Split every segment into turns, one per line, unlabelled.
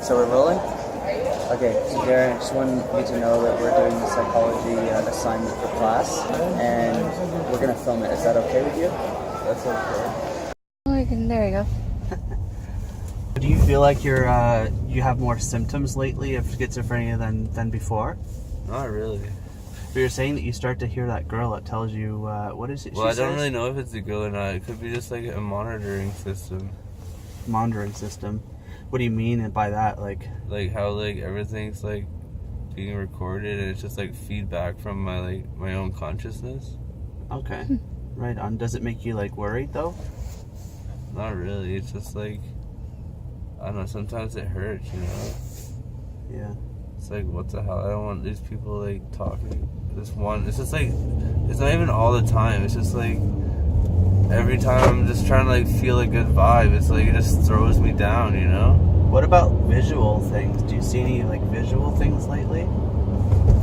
So we're rolling? Okay, so Darren, I just wanted you to know that we're doing the psychology assignment for class, and we're going to film it. Is that okay with you?
That's okay.
There you go.
Do you feel like you have more symptoms lately of schizophrenia than before?
Not really.
But you're saying that you start to hear that girl that tells you, what is it
Well,
she
I don't
says?
really know if it's a girl or not. It could be just like a monitoring system.
Monitoring system. What do you mean by that? Like
how everything's being recorded and it's just feedback from my own consciousness.
Okay. Right on. Does it make you worried though?
Not really. It's just I don't know, sometimes it hurts, you know?
Yeah.
It's what the hell? I don't want these people talking. It's just it's not even all the time. It's just every time I'm just trying to feel a good vibe, it's it just throws me down, you know?
What about visual things? Do you see any visual things lately?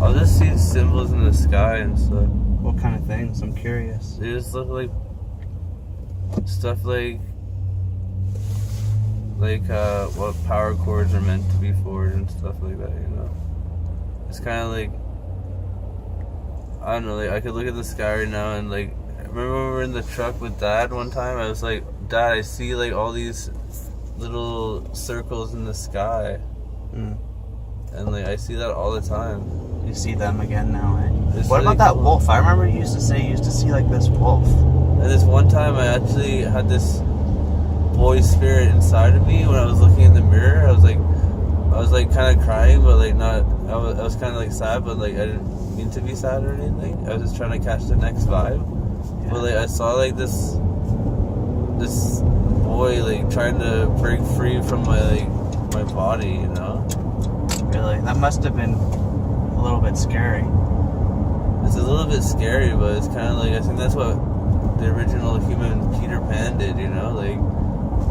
I'll just see symbols in the sky and stuff.
What kind of things? I'm curious.
They just look like stuff what power cords are meant to be for and stuff like that, you know? It's kind of I don't know, I could look at the sky right now and remember when we were in the truck with Dad one time? I was like, Dad, I see all these little circles in the sky. And I see that all the time.
You see them again now, eh?
It's
what about that wolf? I remember you used to say you used to see this wolf.
And this one time I actually had this boy spirit inside of me when I was looking in the mirror. I was kind of crying, but not. I was kind of sad, but I didn't mean to be sad or anything. I was just trying to catch the next vibe. Yeah. But I saw this boy trying to break free from my body, you know.
Really, that must have been a little bit scary.
It's a little bit scary, but it's kind of I think that's what the original human Peter Pan did, you know.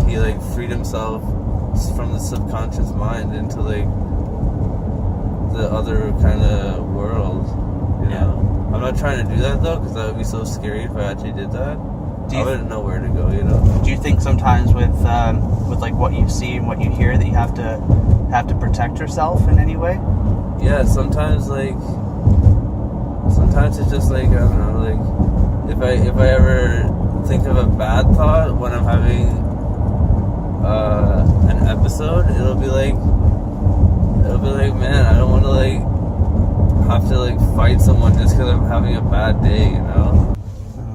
He freed himself from the subconscious mind into the other kind of world, you know. I'm not trying to do that though, because that would be so scary if I actually did that. I wouldn't know where to go, you know.
Do you think sometimes with what you see and what you hear that you have to protect yourself in any way?
Yeah, sometimes sometimes it's just I don't know, if I ever think of a bad thought when I'm having an episode, it'll be man, I don't want to have to fight someone just because I'm having a bad day, you know.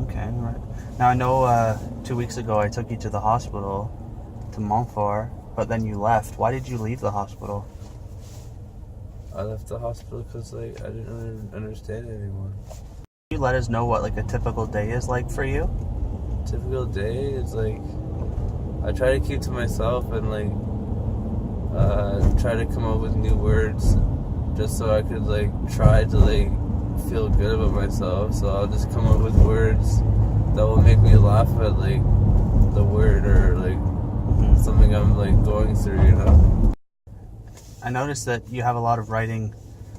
Okay, right. Now I know 2 weeks ago I took you to the hospital to Montfort, but then you left. Why did you leave the hospital?
I left the hospital because I didn't really understand it anymore.
Can you let us know what a typical day is like for you?
Typical day is I try to keep to myself and try to come up with new words just so I could try to feel good about myself. So I'll just come up with words that will make me laugh at the word or something I'm going through, you know.
I noticed that you have a lot of writing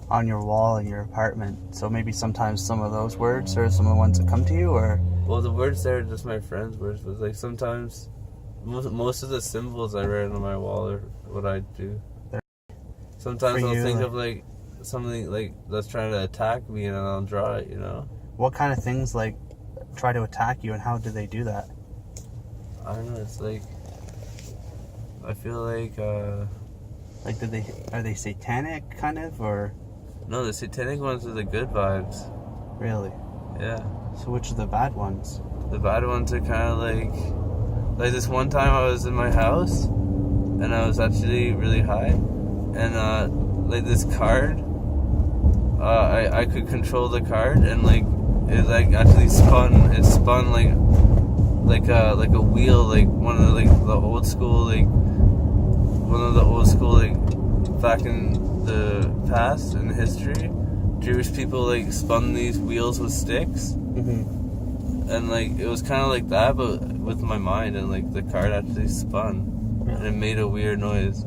on your wall in your apartment, so maybe sometimes some of those words are some of the ones that come to you, or?
Well, the words there are just my friends' words, but sometimes most of the symbols I write on my wall are what I do. Sometimes I'll think of something that's trying to attack me and I'll draw it, you know.
What kind of things try to attack you, and how do they do that?
I don't know, it's I feel
are they satanic kind of, or?
No, the satanic ones are the good vibes.
Really?
Yeah.
So which are the bad ones?
The bad ones are kind of this one time I was in my house and I was actually really high, and this card, I could control the card, and it actually spun. It spun like a wheel, one of the old school back in the past in history, Jewish people spun these wheels with sticks. And it was kind of like that, but with my mind, and the card actually spun, and it made a weird noise.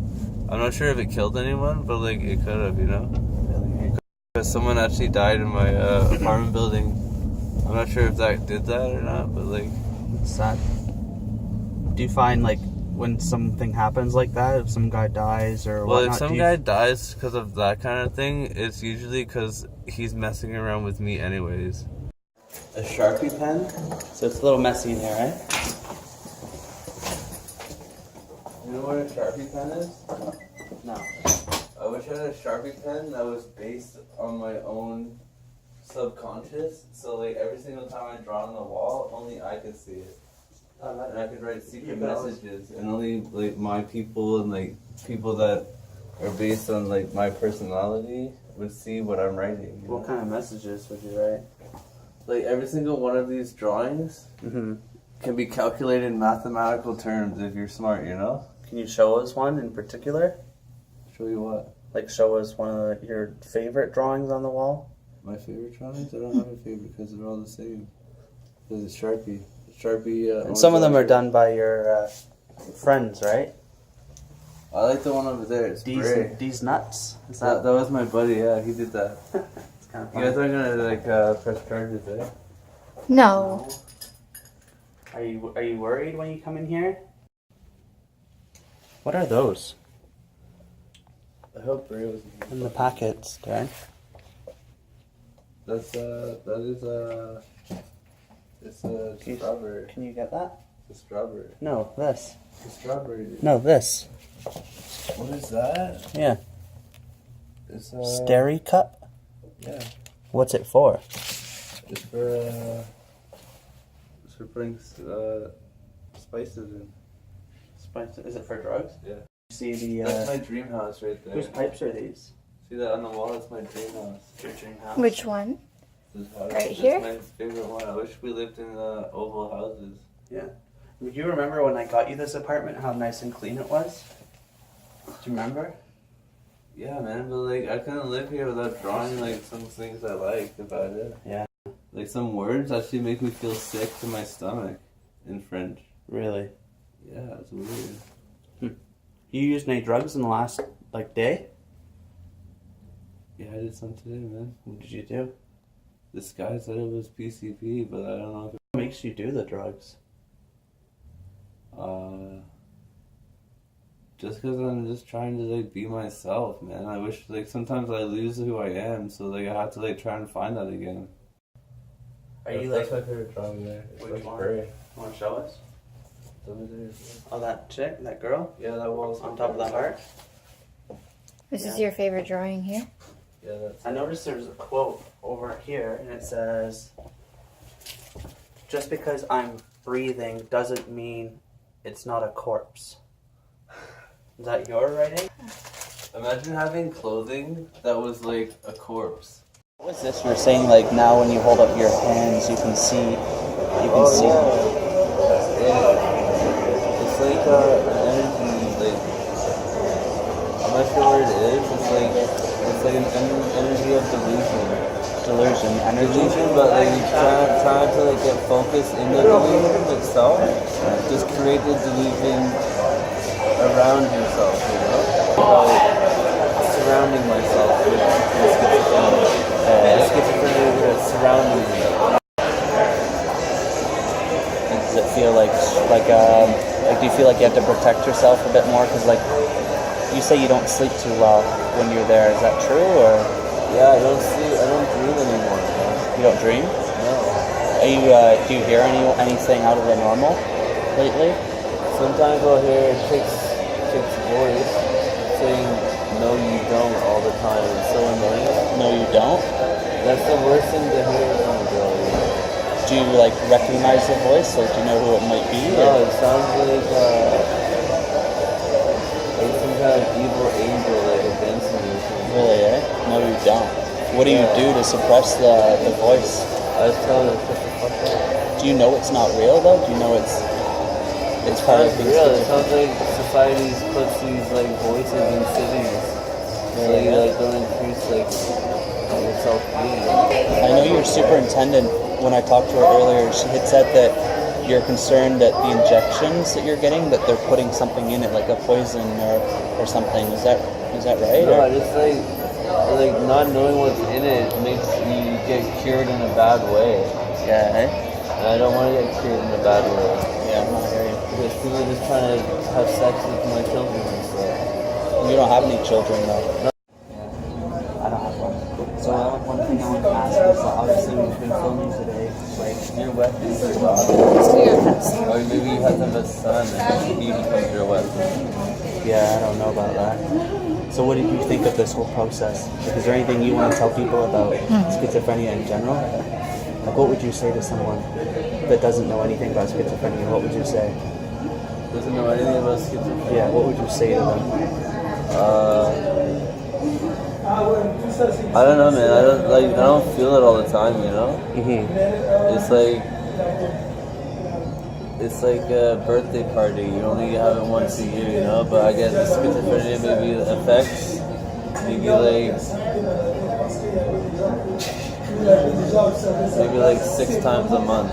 I'm not sure if it killed anyone, but it could have, you know. Because someone actually died in my apartment building. I'm not sure if that did that or not, but
it's sad. Do you find when something happens like that, if some guy dies or
Well,
whatnot?
if some guy dies because of that kind of thing, it's usually because he's messing around with me anyways. A Sharpie pen?
So it's a little messy in here, right?
You know what a Sharpie pen is?
No.
I wish I had a Sharpie pen that was based on my own subconscious. So like every single time I draw on the wall, only I could see it. And I could write secret messages, and only like my people and like people that are based on like my personality would see what I'm writing. You
What
know?
kind of messages would you write?
Like every single one of these drawings can be calculated in mathematical terms if you're smart, you know?
Can you show us one in particular?
Show you what?
Like show us one of your favorite drawings on the wall?
My favorite drawings? I don't have a favorite because they're all the same. Because it's Sharpie. Sharpie.
And some of them are done by your friends, right?
I like the one over there. It's gray.
These nuts. Is
That was my buddy. Yeah, he did that.
It's kind of
You guys aren't gonna like press charges, eh?
No.
Are you worried when you come in here? What are those?
I hope Bray was.
In the packets, Darren.
That is it's a strawberry.
Can you get that?
It's a strawberry.
No, this.
It's a strawberry.
No, this.
What is that?
Yeah.
It's a
Steri cup?
Yeah.
What's it for?
It's for putting spices in.
Spice. Is it for drugs?
Yeah.
See the.
That's my dream house right there.
Whose pipes are these?
See that on the wall? That's my dream house.
Your dream house.
Which one?
This house.
Right
It's
here?
my favorite one. I wish we lived in oval houses.
Yeah. Do you remember when I got you this apartment? How nice and clean it was. Do you remember?
Yeah, man, but like I couldn't live here without drawing like some things I liked about it.
Yeah.
Like some words actually make me feel sick to my stomach in French.
Really?
Yeah, it's weird.
You used any drugs in the last day?
Yeah, I did some today, man.
What did you do?
This guy said it was PCP, but I don't know if
What makes you do the drugs?
just because I'm just trying to like be myself, man. I wish like sometimes I lose who I am, so like I have to like try and find that again. That's my favorite drawing there. It's
Which
like
one?
gray.
Want to show us?
It's over there.
Oh, that chick, that girl,
Yeah, that wall's
on top of the heart.
This is your favorite drawing here?
Yeah, that's.
I noticed there's a quote over here, and it says, "Just because I'm breathing doesn't mean it's not a corpse." Is that your writing?
Imagine having clothing that was like a corpse.
What was this? You were saying like now when you hold up your hands, you can see.
It's like an energy, like I'm not sure what it is. It's like an energy of delusion. Delusion, but like you trying to like get focused in the delusion itself. Just create the delusion around yourself, you know? Like surrounding myself with schizophrenia. Schizophrenia is surrounding me.
Does it feel like do you feel like you have to protect yourself a bit more? Because like you say you don't sleep too well when you're there. Is that true or?
Yeah, I don't dream anymore. Man.
You don't dream?
No.
Are you? Do you hear anything out of the normal lately?
Sometimes I'll hear Chick's voice saying "No, you don't" all the time. It's so annoying.
No, you don't.
That's the worst thing to hear from a girl. You know?
Do you like recognize the voice? Like, do you know who it might be?
No, it sounds like some kind of evil angel like against me or something.
Really? Eh? No, you don't. What do you do to suppress the voice?
I was telling her, shut the fuck up.
Do you know it's not real though? Do you know it's part of being
real. It
schizophrenic?
sounds like society puts these like voices in cities, so you like don't increase like your self-being.
I know your superintendent. When I talked to her earlier, she had said that you're concerned that the injections that you're getting, that they're putting something in it, like a poison or something. Is that right?
No, I just like not knowing what's in it makes you get cured in a bad way.
Yeah. Eh?
And I don't want to get cured in a bad way.
Yeah, I'm not hearing.
Because people are just trying to have sex with my children and stuff.
You don't have any children, though. I don't have one. So one thing I want to ask is, obviously we've been filming today. Like,
Your weapon is your daughter. Or maybe you have them as a son and he becomes your weapon.
yeah, I don't know about that. So what did you think of this whole process? Like, is there anything you want to tell people about schizophrenia in general? Like, what would you say to someone that doesn't know anything about schizophrenia? What would you say?
Doesn't know anything about schizophrenia.
Yeah, what would you say to them?
I don't know, man. I don't feel it all the time, you know.
Mm-hmm.
It's like a birthday party. You only have it once a year, you know. But I guess the schizophrenia maybe affects maybe like 6 times a month.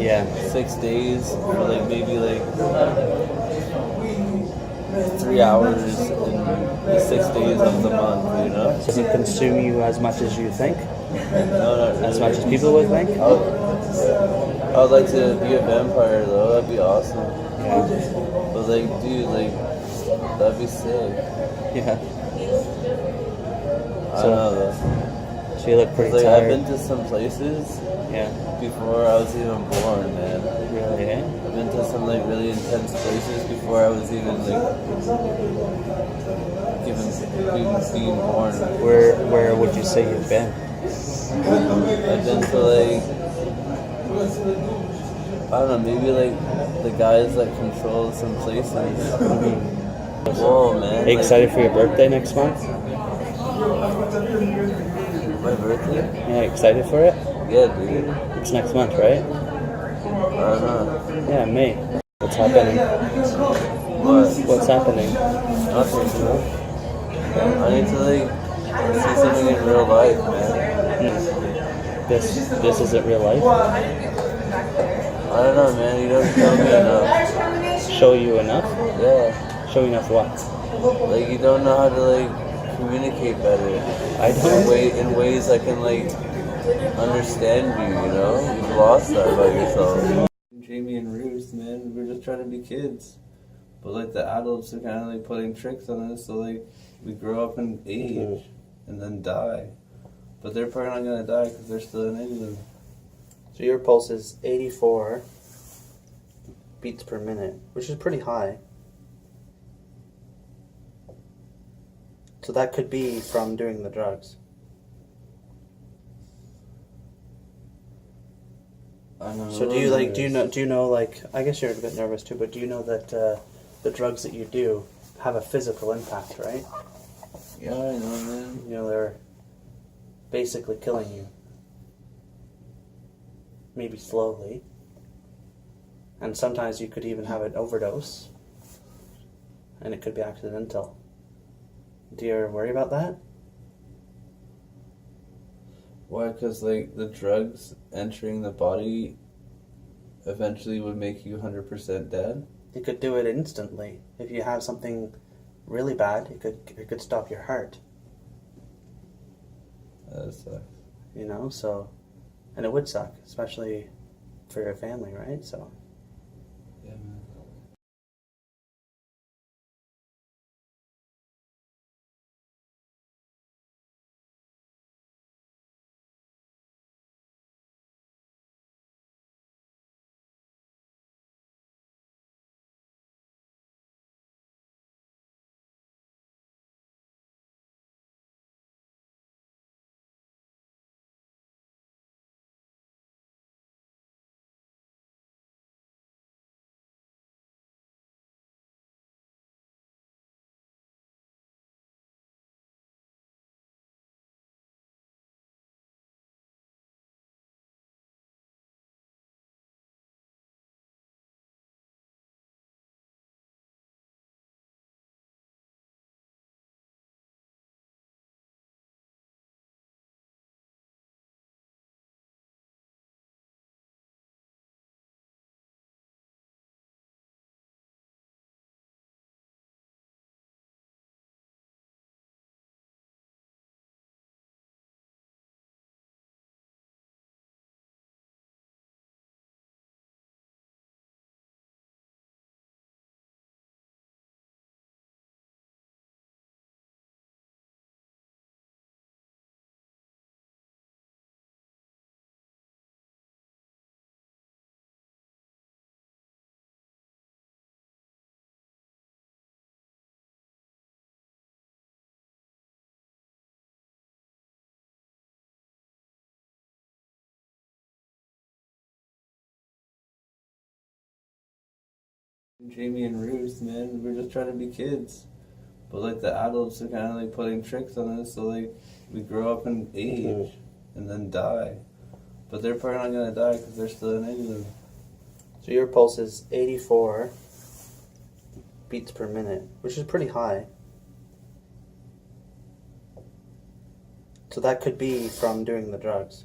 Yeah.
6 days, or like maybe like 3 hours in the 6 days of the month, you know?
Does it consume you as much as you think?
No, not really.
As much as people would think?
I would like to be a vampire though, that'd be awesome.
Yeah.
But like, dude, like, that'd be sick.
Yeah.
I don't know though.
So you look pretty
Like,
tired.
I've been to some places
Yeah.
before I was even born, man.
Really, eh?
I've been to some like really intense places before I was even like being born.
Where would you say you've been?
I've been to like, I don't know, maybe like the guys that control some places. Whoa, man.
Are you
like,
excited for your birthday next month?
My birthday?
Yeah, excited for it?
Yeah, dude.
It's next month, right?
I don't know.
Yeah, May. What's happening?
What?
What's happening?
Nothing, you know? I need to like see something in real life, man.
This isn't real life?
I don't know, man. You don't tell me enough.
Show you enough?
Yeah.
Show you enough what?
Like, you don't know how to like communicate better.
I don't.
In ways I can like understand you, you know? You've lost that about yourself. Jamie and Ruth, man, we're just trying to be kids. But like the adults are kind of like putting tricks on us, so like we grow up and age and then die. But they're probably not gonna die because they're still in England.
So your pulse is 84 beats per minute, which is pretty high. So that could be from doing the drugs.
I know.
So do you know like, I guess you're a bit nervous too, but do you know that the drugs that you do have a physical impact, right?
Yeah, I know, man.
You know, they're basically killing you. Maybe slowly. And sometimes you could even have an overdose. And it could be accidental. Do you ever worry about that?
Why? Because like the drugs entering the body eventually would make you 100% dead.
You could do it instantly. If you have something really bad, it could stop your heart.
That sucks.
You know, so, and it would suck, especially for your family, right? So
Jamie and Ruth, man, we're just trying to be kids. But like the adults are kind of like putting tricks on us, so like we grow up and age and then die. But they're probably not gonna die because they're still in England.
So your pulse is 84 beats per minute, which is pretty high. So that could be from doing the drugs.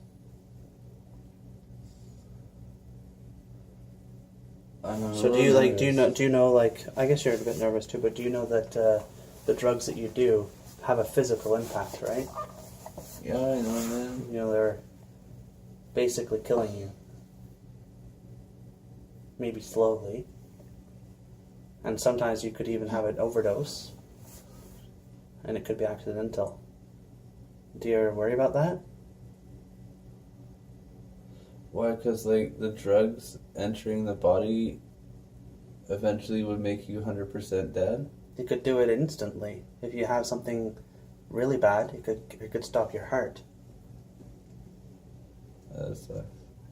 I'm a
So
little
do you know like, I guess you're a bit nervous too, but do you know that the drugs that you do have a physical impact, right?
Yeah, I know, man.
You know, they're basically killing you. Maybe slowly. And sometimes you could even have an overdose. And it could be accidental. Do you ever worry about that?
Why? Because like the drugs entering the body eventually would make you 100% dead.
You could do it instantly. If you have something really bad, it could stop your heart.
That sucks.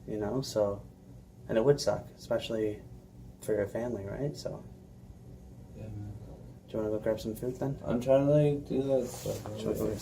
You know, so, and it would suck, especially for your family, right? So,
Yeah, man.
do you want to go grab some food then?
I'm trying to like do that stuff.
Should we go get